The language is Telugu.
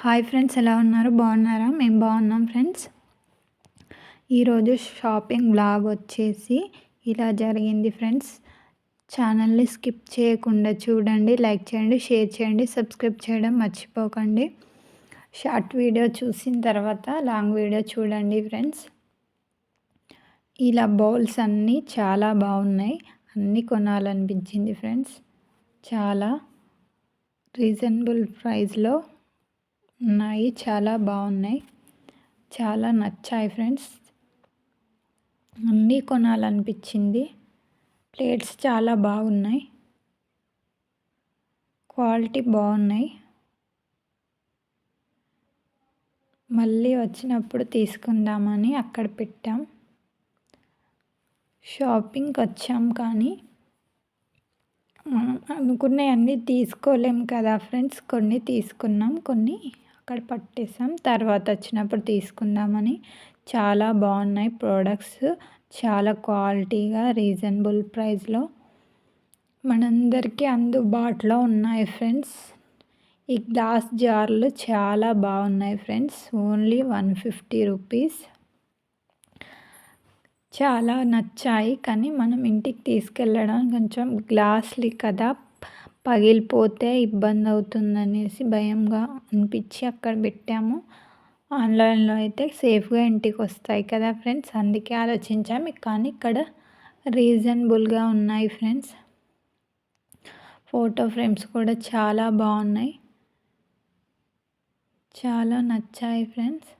హాయ్ ఫ్రెండ్స్, ఎలా ఉన్నారు? బాగున్నారా? మేము బాగున్నాం ఫ్రెండ్స్. ఈరోజు షాపింగ్ బ్లాగ్ వచ్చేసి ఇలా జరిగింది ఫ్రెండ్స్. ఛానల్ని స్కిప్ చేయకుండా చూడండి, లైక్ చేయండి, షేర్ చేయండి, సబ్స్క్రైబ్ చేయడం మర్చిపోకండి. షార్ట్ వీడియో చూసిన తర్వాత లాంగ్ వీడియో చూడండి ఫ్రెండ్స్. ఇలా బౌల్స్ అన్నీ చాలా బాగున్నాయి, అన్నీ కొనాలనిపించింది ఫ్రెండ్స్. చాలా రీజనబుల్ ప్రైస్లో ఉన్నాయి, చాలా బాగున్నాయి, చాలా నచ్చాయి ఫ్రెండ్స్. అన్నీ కొనాలనిపించింది. ప్లేట్స్ చాలా బాగున్నాయి, క్వాలిటీ బాగున్నాయి. మళ్ళీ వచ్చినప్పుడు తీసుకుందామని అక్కడ పెట్టాం. షాపింగ్కి వచ్చాం కానీ మనం అనుకున్నవన్నీ తీసుకోలేం కదా ఫ్రెండ్స్. కొన్ని తీసుకున్నాం, కొన్ని అక్కడ పట్టేసాం. తర్వాత వచ్చినప్పుడు తీసుకుందామని. చాలా బాగున్నాయి ప్రోడక్ట్స్, చాలా క్వాలిటీగా రీజనబుల్ ప్రైస్లో మనందరికీ అందుబాటులో ఉన్నాయి ఫ్రెండ్స్. ఈ గ్లాస్ జార్లు చాలా బాగున్నాయి ఫ్రెండ్స్. Only 150 rupees. చాలా నచ్చాయి, కానీ మనం ఇంటికి తీసుకెళ్ళడం కొంచెం గ్లాస్లీ కదా, పగిలిపోతే ఇబ్బంది అవుతుందనేసి భయంగా అనిపించి అక్కడ పెట్టాము. ఆన్లైన్లో అయితే సేఫ్గా ఇంటికి వస్తాయి కదా ఫ్రెండ్స్, అందుకే ఆలోచించాము. కానీ ఇక్కడ రీజనబుల్గా ఉన్నాయి ఫ్రెండ్స్. ఫోటో ఫ్రేమ్స్ కూడా చాలా బాగున్నాయి, చాలా నచ్చాయి ఫ్రెండ్స్.